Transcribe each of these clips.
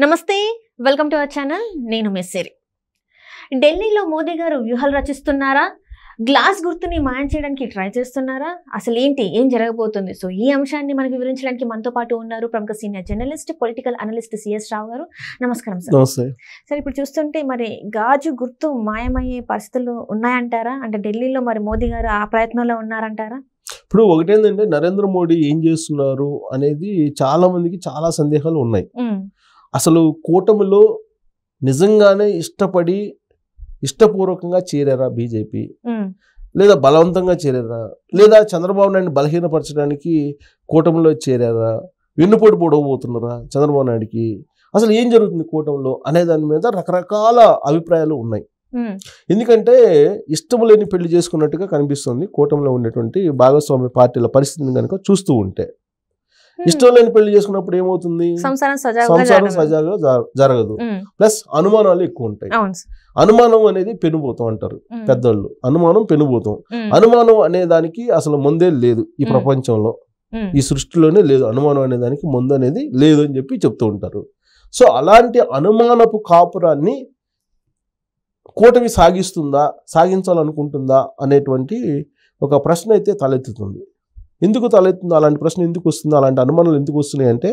నమస్తే, welcome to our channel. నేను మెస్సేరి. ఢిల్లీలో మోదీ గారు వ్యూహాలు రచిస్తున్నారా? గ్లాస్ గుర్తుని మాయం చేయడానికి ట్రై చేస్తున్నారా? అసలు ఏంటి, ఏం జరగబోతుంది? సో ఈ అంశాన్ని మనకు వివరించడానికి మనతో పాటు ఉన్నారు ప్రముఖ senior journalist, political analyst CS Rao గారు. నమస్కారం సార్. నమస్తే సార్, ఇప్పుడు చూస్తుంటే మరి గాజు గుర్తు మాయమయ్యే పరిస్థితులు ఉన్నాయంటారా? అంటే ఢిల్లీలో మరి మోదీ గారు ఆ ప్రయత్నంలో ఉన్నారంటారా? ఇప్పుడు ఒకటేంటంటే నరేంద్ర మోడీ ఏం చేస్తున్నారు అనేది చాలా మందికి చాలా సందేహాలు ఉన్నాయి. అసలు కూటమిలో నిజంగానే ఇష్టపూర్వకంగా చేరారా బీజేపీ, లేదా బలవంతంగా చేరారా, లేదా చంద్రబాబు నాయుడిని బలహీనపరచడానికి కూటమిలో చేరారా, వెన్నుపోటు పొడవబోతున్నారా చంద్రబాబు నాయుడికి, అసలు ఏం జరుగుతుంది కూటమిలో అనే దాని మీద రకరకాల అభిప్రాయాలు ఉన్నాయి. ఎందుకంటే ఇష్టం లేని పెళ్లి చేసుకున్నట్టుగా కనిపిస్తుంది కూటమిలో ఉండేటువంటి భాగస్వామ్య పార్టీల పరిస్థితిని కనుక చూస్తూ ఉంటే. ఇష్టం లేని పెళ్లి చేసుకున్నప్పుడు ఏమవుతుంది, సంసారం సజావుగా జరగదు, ప్లస్ అనుమానాలు ఎక్కువ ఉంటాయి. అనుమానం అనేది పెనుభూతం అంటారు పెద్దోళ్ళు. అనుమానం పెనుభూతం. అనుమానం అనే దానికి అసలు ముందే లేదు ఈ ప్రపంచంలో, ఈ సృష్టిలోనే లేదు. అనుమానం అనే దానికి ముందు అనేది లేదు అని చెప్పి చెప్తూ ఉంటారు. సో అలాంటి అనుమానపు కాపురాన్ని కూటమి సాగించాలనుకుంటుందా అనేటువంటి ఒక ప్రశ్న అయితే తలెత్తుతుంది. ఎందుకు తలెత్తుందో, అలాంటి ప్రశ్న ఎందుకు వస్తుందో, అలాంటి అనుమానాలు ఎందుకు వస్తున్నాయి అంటే,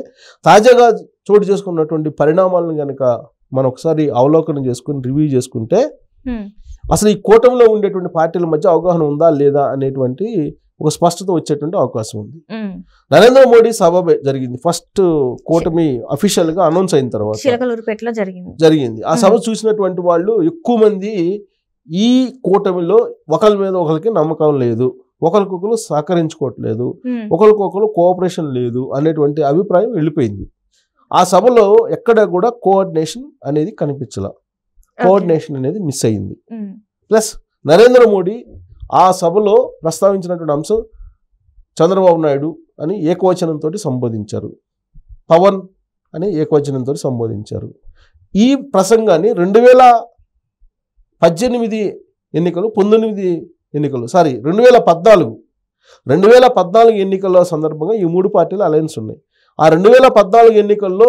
తాజాగా చోటు చేసుకున్నటువంటి పరిణామాలను కనుక మనం ఒకసారి అవలోకనం చేసుకుని రివ్యూ చేసుకుంటే అసలు ఈ కూటమిలో ఉండేటువంటి పార్టీల మధ్య అవగాహన ఉందా లేదా అనేటువంటి ఒక స్పష్టత వచ్చేటువంటి అవకాశం ఉంది. నరేంద్ర మోడీ సభ జరిగింది, ఫస్ట్ కూటమి అఫీషియల్ గా అనౌన్స్ అయిన తర్వాత జరిగింది. ఆ సభ చూసినటువంటి వాళ్ళు ఎక్కువ మంది ఈ కూటమిలో ఒకరి మీద ఒకరికి నమ్మకం లేదు, ఒకరికొకరు సహకరించుకోవట్లేదు, ఒకరికొకరు కోఆపరేషన్ లేదు అనేటువంటి అభిప్రాయం వెళ్ళిపోయింది. ఆ సభలో ఎక్కడ కూడా కోఆర్డినేషన్ అనేది కనిపించలా, కోఆర్డినేషన్ అనేది మిస్ అయింది. ప్లస్ నరేంద్ర మోడీ ఆ సభలో ప్రస్తావించినటువంటి అంశం చంద్రబాబు నాయుడు అని ఏకవచనంతో సంబోధించారు, పవన్ అని ఏకవచనంతో సంబోధించారు. ఈ ప్రసంగాన్ని 2018 ఎన్నికలు 2014 ఎన్నికల సందర్భంగా ఈ మూడు పార్టీల అలయన్స్ ఉన్నాయి. ఆ 2014 ఎన్నికల్లో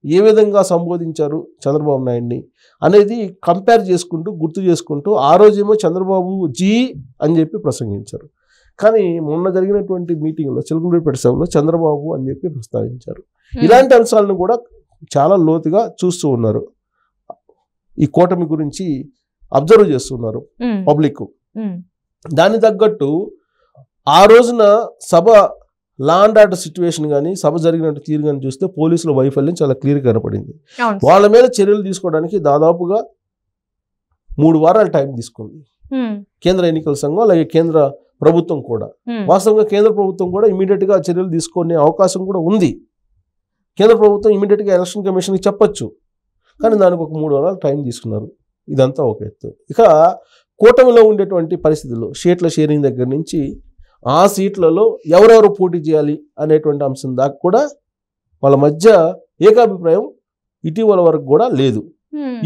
ఏ విధంగా సంబోధించారు చంద్రబాబు నాయుడిని అనేది కంపేర్ చేసుకుంటూ గుర్తు చేసుకుంటూ ఆ రోజేమో చంద్రబాబు జీ అని చెప్పి ప్రసంగించారు. కానీ మొన్న జరిగినటువంటి మీటింగ్లో చిలకలూరిపేట సభలో చంద్రబాబు అని చెప్పి ప్రస్తావించారు. ఇలాంటి అంశాలను కూడా చాలా లోతుగా చూస్తూ ఉన్నారు, ఈ కూటమి గురించి అబ్జర్వ్ చేస్తున్నారు పబ్లిక్. దాని తగ్గట్టు ఆ రోజున సభ లా అండ్ ఆర్డర్ సిచ్యువేషన్ కానీ సభ జరిగినట్టు తీరు కానీ చూస్తే పోలీసుల వైఫల్యం చాలా క్లియర్గా కనపడింది. వాళ్ళ మీద చర్యలు తీసుకోవడానికి దాదాపుగా 3 వారాల టైం తీసుకుంది కేంద్ర ఎన్నికల సంఘం, అలాగే కేంద్ర ప్రభుత్వం కూడా. వాస్తవంగా కేంద్ర ప్రభుత్వం కూడా ఇమీడియట్ గా చర్యలు తీసుకునే అవకాశం కూడా ఉంది. కేంద్ర ప్రభుత్వం ఇమీడియట్ గా ఎలక్షన్ కమిషన్కి చెప్పొచ్చు, కానీ దానికి ఒక 3 వారాలు టైం తీసుకున్నారు. ఇదంతా ఒక ఎత్తు. ఇక కూటమిలో ఉండేటువంటి పరిస్థితుల్లో సీట్ల షేరింగ్ దగ్గర నుంచి ఆ సీట్లలో ఎవరెవరు పోటీ చేయాలి అనేటువంటి అంశం దాకా కూడా వాళ్ళ మధ్య ఏకాభిప్రాయం ఇటీవల వరకు కూడా లేదు,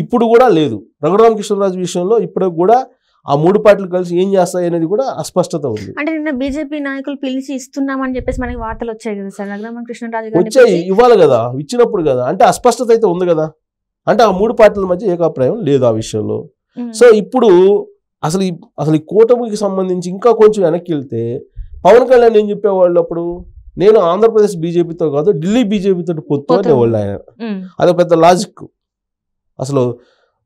ఇప్పుడు కూడా లేదు. రఘురామకృష్ణరాజు విషయంలో ఇప్పుడు కూడా ఆ మూడు పార్టీలు కలిసి ఏం చేస్తాయి అనేది కూడా అస్పష్టత ఉంది. అంటే నిన్న బీజేపీ నాయకులు పిలిచి ఇస్తున్నామని చెప్పేసి మనకి వార్తలు వచ్చాయి కదా సార్, రఘురామకృష్ణరాజు వచ్చాయి, ఇవ్వాలి కదా, ఇచ్చినప్పుడు కదా, అంటే అస్పష్టత అయితే ఉంది కదా, అంటే ఆ మూడు పార్టీల మధ్య ఏకాభిప్రాయం లేదు ఆ విషయంలో. సో ఇప్పుడు అసలు ఈ కూటమికి సంబంధించి ఇంకా కొంచెం వెనక్కి వెళ్తే పవన్ కళ్యాణ్ ఏం చెప్పేవాళ్ళు అప్పుడు, నేను ఆంధ్రప్రదేశ్ బీజేపీతో కాదు ఢిల్లీ బీజేపీతో పొత్తు అనేవాళ్ళు ఆయన. అదొక పెద్ద లాజిక్. అసలు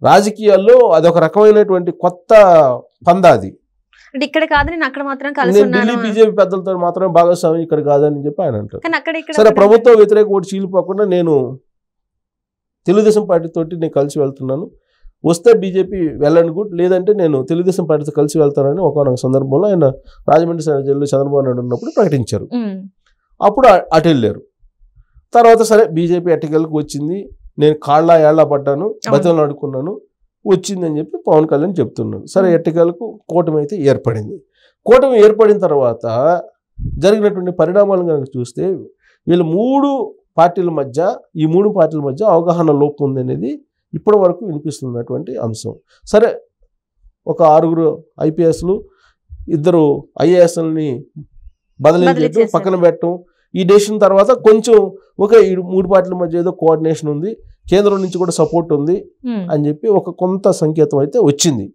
రాజకీయాల్లో అదొక రకమైనటువంటి కొత్త పందాది. ఇక్కడ కాదు, నేను అక్కడ మాత్రం ఢిల్లీ బీజేపీ పెద్దలతో మాత్రమే భాగస్వామి, ఇక్కడ కాదని చెప్పి ఆయన అంటారు. సరే, ప్రభుత్వ వ్యతిరేక ఓటు చీలిపోకుండా నేను తెలుగుదేశం పార్టీతోటి నేను కలిసి వెళ్తున్నాను, వస్తే బీజేపీ వెళ్ళండి గుడ్, లేదంటే నేను తెలుగుదేశం పార్టీతో కలిసి వెళ్తానని ఒకనొక సందర్భంలో ఆయన రాజమండ్రి జైల్లో చంద్రబాబు నాయుడు ఉన్నప్పుడు ప్రకటించారు. అప్పుడు అటు వెళ్ళారు. తర్వాత సరే బీజేపీ ఎట్టకేలకు వచ్చింది, నేను ఏళ్ల పడ్డాను, బతిలో అడుక్కున్నాను, వచ్చిందని చెప్పి పవన్ కళ్యాణ్ చెప్తున్నాను. సరే, ఎట్టకేలకు కూటమి అయితే ఏర్పడింది. కూటమి ఏర్పడిన తర్వాత జరిగినటువంటి పరిణామాలను కనుక చూస్తే వీళ్ళు ఈ మూడు పార్టీల మధ్య అవగాహన లోపం ఉంది అనేది ఇప్పటి వరకు వినిపిస్తున్నటువంటి అంశం. సరే, ఒక 6 ఐపీఎస్లు 2 ఐఏఎస్లని బదిలీ చేయడం, పక్కన పెట్టడం, ఈ డెసిషన్ తర్వాత కొంచెం ఈ 3 పార్టీల మధ్య ఏదో కోఆర్డినేషన్ ఉంది, కేంద్రం నుంచి కూడా సపోర్ట్ ఉంది అని చెప్పి ఒక కొంత సంకేతం అయితే వచ్చింది.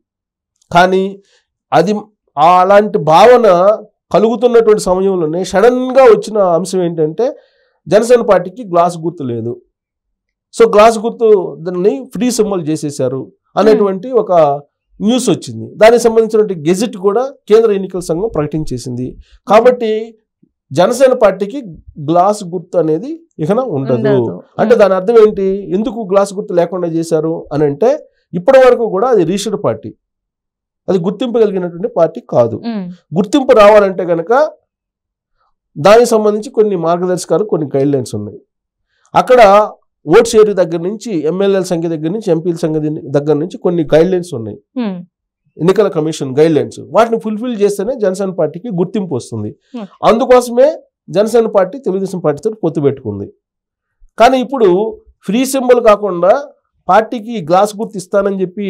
కానీ అది అలాంటి భావన కలుగుతున్నటువంటి సమయంలోనే సడన్గా వచ్చిన అంశం ఏంటంటే జనసేన పార్టీకి గ్లాస్ గుర్తు లేదు. సో గ్లాస్ గుర్తు దాన్ని ఫ్రీ సింబల్ చేసేసారు అనేటువంటి ఒక న్యూస్ వచ్చింది. దానికి సంబంధించినటువంటి గెజెట్ కూడా కేంద్ర ఎన్నికల సంఘం ప్రకటించేసింది. కాబట్టి జనసేన పార్టీకి గ్లాస్ గుర్తు అనేది ఇక ఉండదు. అంటే దాని అర్థం ఏంటి, ఎందుకు గ్లాస్ గుర్తు లేకుండా చేశారు అని అంటే ఇప్పటి వరకు కూడా అది రిజిస్టర్డ్ పార్టీ, అది గుర్తింపు కలిగినటువంటి పార్టీ కాదు. గుర్తింపు రావాలంటే కనుక దానికి సంబంధించి కొన్ని మార్గదర్శకాలు, కొన్ని గైడ్ లైన్స్ ఉన్నాయి. అక్కడ ఓట్ షేర్ దగ్గర నుంచి, ఎమ్మెల్యేల సంఖ్య దగ్గర నుంచి, ఎంపీల సంఖ్య దగ్గర నుంచి కొన్ని గైడ్ లైన్స్ ఉన్నాయి, ఎన్నికల కమిషన్ గైడ్ లైన్స్. వాటిని ఫుల్ఫిల్ చేస్తేనే జనసేన పార్టీకి గుర్తింపు వస్తుంది. అందుకోసమే జనసేన పార్టీ తెలుగుదేశం పార్టీతో పొత్తు పెట్టుకుంది. కానీ ఇప్పుడు ఫ్రీ సింబల్ కాకుండా పార్టీకి గ్లాస్ గుర్తు ఇస్తానని చెప్పి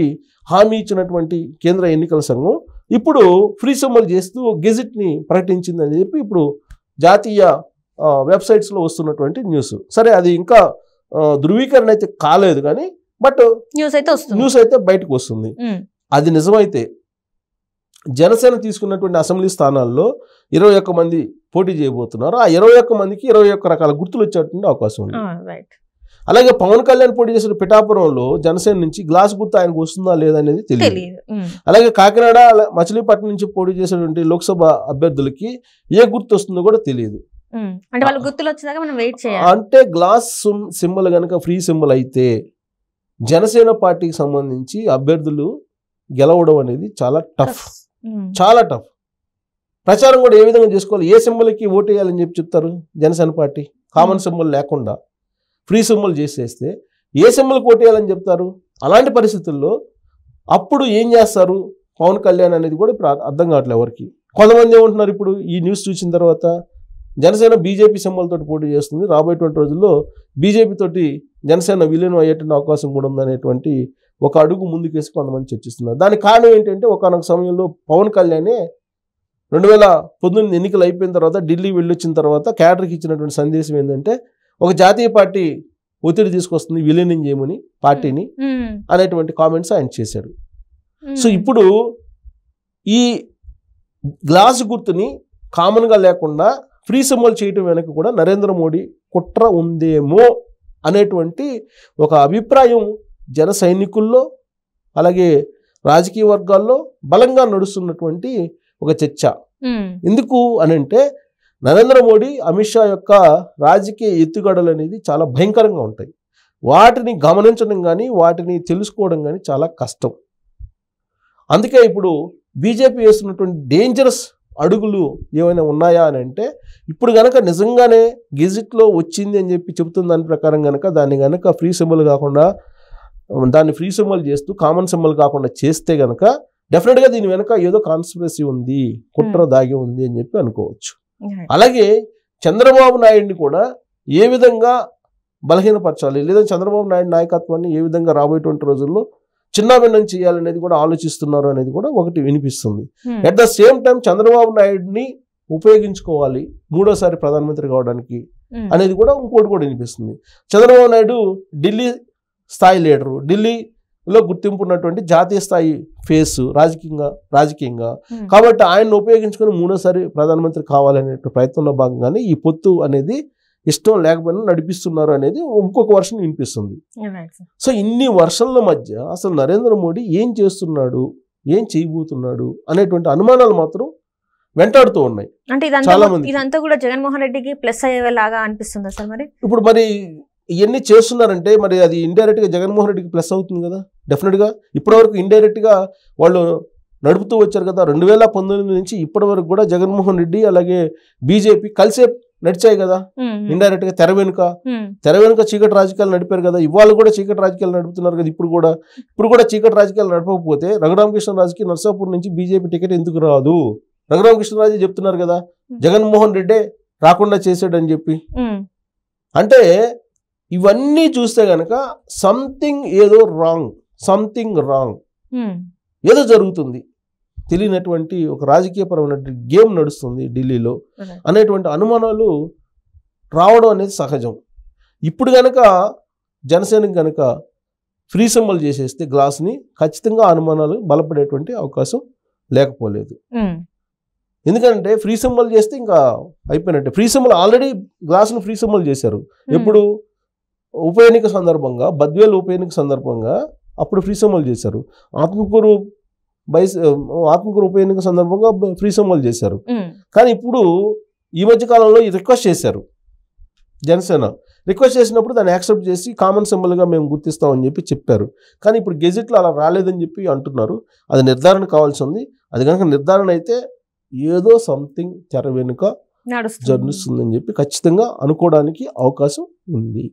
హామీ ఇచ్చినటువంటి కేంద్ర ఎన్నికల సంఘం ఇప్పుడు ఫ్రీ సింబల్ చేస్తూ గెజెట్ని ప్రకటించిందని చెప్పి ఇప్పుడు జాతీయ వెబ్సైట్స్లో వస్తున్నటువంటి న్యూస్. సరే, అది ఇంకా ధృవీకరణ అయితే కాలేదు కానీ బట్ న్యూస్ అయితే బయటకు వస్తుంది. అది నిజమైతే జనసేన తీసుకున్నటువంటి అసెంబ్లీ స్థానాల్లో 21 మంది పోటీ చేయబోతున్నారు. ఆ 21 మందికి 21 రకాల గుర్తులు వచ్చేటువంటి అవకాశం ఉంది. అలాగే పవన్ కళ్యాణ్ పోటీ చేసిన పిఠాపురంలో జనసేన నుంచి గ్లాస్ గుర్తు ఆయనకు వస్తుందా లేదా అనేది తెలియదు. అలాగే కాకినాడ, మచిలీపట్నం నుంచి పోటీ చేసినటువంటి లోక్సభ అభ్యర్థులకి ఏ గుర్తు వస్తుందో కూడా తెలియదు. అంటే గ్లాస్ సింబల్ కనుక ఫ్రీ సింబల్ అయితే జనసేన పార్టీకి సంబంధించి అభ్యర్థులు గెలవడం అనేది చాలా టఫ్, చాలా టఫ్. ప్రచారం కూడా ఏ విధంగా చేసుకోవాలి, ఏ సింబల్కి ఓటు వేయాలని చెప్పి చెప్తారు జనసేన పార్టీ. కామన్ సింబల్ లేకుండా ఫ్రీ సింబల్ చేసేస్తే ఏ సింబల్కి ఓటు వేయాలని చెప్తారు. అలాంటి పరిస్థితుల్లో అప్పుడు ఏం చేస్తారు పవన్ కళ్యాణ్ అనేది కూడా ఇప్పుడు అర్థం కావట్లేదు ఎవరికి. కొంతమంది ఏమంటున్నారు ఇప్పుడు ఈ న్యూస్ చూసిన తర్వాత, జనసేన బీజేపీ సింబల్ తోటి పోటీ చేస్తుంది, రాబోయేటువంటి రోజుల్లో బీజేపీ తోటి జనసేన విలీనం అయ్యేటువంటి అవకాశం కూడా ఉందనేటువంటి ఒక అడుగు ముందుకేసి కొంతమంది చర్చిస్తున్నారు. దానికి కారణం ఏంటంటే ఒకనొక సమయంలో పవన్ కళ్యాణే 2019 ఎన్నికలు అయిపోయిన తర్వాత ఢిల్లీ వెళ్ళొచ్చిన తర్వాత క్యాడర్కి ఇచ్చినటువంటి సందేశం ఏంటంటే ఒక జాతీయ పార్టీ ఒత్తిడి తీసుకొస్తుంది విలీనం చేయమని పార్టీని అనేటువంటి కామెంట్స్ ఆయన చేశాడు. సో ఇప్పుడు ఈ గ్లాస్ గుర్తుని కామన్గా లేకుండా ఫ్రీ సింబల్ చేయటం వెనక కూడా నరేంద్ర మోడీ కుట్ర ఉందేమో అనేటువంటి ఒక అభిప్రాయం జన సైనికుల్లో అలాగే రాజకీయ వర్గాల్లో బలంగా నడుస్తున్నటువంటి ఒక చర్చ. ఎందుకు అనంటే నరేంద్ర మోడీ, అమిత్ షా యొక్క రాజకీయ ఎత్తుగడలు అనేది చాలా భయంకరంగా ఉంటాయి. వాటిని గమనించడం కానీ వాటిని తెలుసుకోవడం కానీ చాలా కష్టం. అందుకే ఇప్పుడు బీజేపీ వేస్తున్నటువంటి డేంజరస్ అడుగులు ఏమైనా ఉన్నాయా అని అంటే, ఇప్పుడు కనుక నిజంగానే గెజిట్లో వచ్చింది అని చెప్పి చెబుతున్న దాని ప్రకారం కనుక దాన్ని కనుక ఫ్రీ సింబల్ కాకుండా దాన్ని ఫ్రీ సింబల్ చేస్తూ కామన్ సింబల్ కాకుండా చేస్తే కనుక డెఫినెట్గా దీని వెనక ఏదో కాన్స్పిరసీ ఉంది, కుట్ర దాగి ఉంది అని చెప్పి అనుకోవచ్చు. అలాగే చంద్రబాబు నాయుడిని కూడా ఏ విధంగా బలహీనపరచాలి, లేదా చంద్రబాబు నాయుడు నాయకత్వాన్ని ఏ విధంగా రాబోయేటువంటి రోజుల్లో చిన్నాభిన్నం చేయాలనేది కూడా ఆలోచిస్తున్నారు అనేది కూడా ఒకటి వినిపిస్తుంది. At the same time Chandrababu నాయుడిని ఉపయోగించుకోవాలి మూడోసారి ప్రధానమంత్రి కావడానికి అనేది కూడా ఇంకోటి కూడా వినిపిస్తుంది. చంద్రబాబు నాయుడు ఢిల్లీ స్థాయి లీడరు, ఢిల్లీలో గుర్తింపు ఉన్నటువంటి జాతీయ స్థాయి ఫేస్ రాజకీయంగా కాబట్టి ఆయన్ని ఉపయోగించుకొని మూడోసారి ప్రధానమంత్రి కావాలనే ప్రయత్నంలో భాగంగానే ఈ పొత్తు అనేది ఇష్టం లేకపోయినా నడిపిస్తున్నారు అనేది ఇంకొక వర్షన్ వినిపిస్తుంది. సో ఇన్ని వర్షన్ల మధ్య అసలు నరేంద్ర మోడీ ఏం చేస్తున్నాడు, ఏం చేయబోతున్నాడు అనేటువంటి అనుమానాలు మాత్రం వెంటాడుతూ ఉన్నాయి. అంటే ఇదంతా కూడా జగన్మోహన్ రెడ్డికి ప్లస్ అయ్యేలాగా అనిపిస్తుంది అసలు. మరి ఇప్పుడు ఇవన్నీ చేస్తున్నారంటే మరి అది ఇండైరెక్ట్ గా జగన్మోహన్ రెడ్డికి ప్లస్ అవుతుంది కదా. డెఫినెట్ గా ఇప్పటివరకు ఇండైరెక్ట్ గా వాళ్ళు నడుపుతూ వచ్చారు కదా. 2019 నుంచి ఇప్పటి వరకు కూడా జగన్మోహన్ రెడ్డి అలాగే బీజేపీ కలిసే నడిచాయి కదా. ఇండైరెక్ట్ గా తెర వెనుక చీకటి రాజకీయాలు నడిపారు కదా. ఇవాళ కూడా చీకటి రాజకీయాలు నడుపుతున్నారు కదా. ఇప్పుడు కూడా చీకటి రాజకీయాలు నడపకపోతే రఘురామకృష్ణరాజుకి నర్సాపూర్ నుంచి బీజేపీ టికెట్ ఎందుకు రాదు? రఘురామకృష్ణరాజు చెప్తున్నారు కదా జగన్మోహన్ రెడ్డే రాకుండా చేశాడని చెప్పి. అంటే ఇవన్నీ చూస్తే గనక సంథింగ్ రాంగ్ ఏదో జరుగుతుంది, తెలియనటువంటి ఒక రాజకీయపరమైన గేమ్ నడుస్తుంది ఢిల్లీలో అనేటువంటి అనుమానాలు రావడం అనేది సహజం. ఇప్పుడు కనుక జనసేనకి కనుక ఫ్రీ సింబల్ చేసేస్తే గ్లాస్ని ఖచ్చితంగా అనుమానాలు బలపడేటువంటి అవకాశం లేకపోలేదు. ఎందుకంటే ఫ్రీ సింబల్ చేస్తే ఇంకా అయిపోయినట్టే. ఫ్రీ సింబల్ ఆల్రెడీ గ్లాసును ఫ్రీ సింబల్ చేశారు. ఎప్పుడు ఉప ఎన్నిక సందర్భంగా, బద్వేలు ఉప ఎన్నిక సందర్భంగా అప్పుడు ఫ్రీ సింబల్ చేశారు. ఆత్మకూరు ఉప ఎన్నిక సందర్భంగా ఫ్రీ సింబల్ చేశారు. కానీ ఇప్పుడు ఈ మధ్య కాలంలో రిక్వెస్ట్ చేశారు. జనసేన రిక్వెస్ట్ చేసినప్పుడు దాన్ని యాక్సెప్ట్ చేసి కామన్ సింబల్గా మేము గుర్తిస్తామని చెప్పి చెప్పారు. కానీ ఇప్పుడు గెజెట్లో అలా రాలేదని చెప్పి అంటున్నారు. అది నిర్ధారణ కావాల్సి ఉంది. అది కనుక నిర్ధారణ అయితే ఏదో సంథింగ్ తెర వెనుక జరుగుతుందని చెప్పి ఖచ్చితంగా అనుకోవడానికి అవకాశం ఉంది.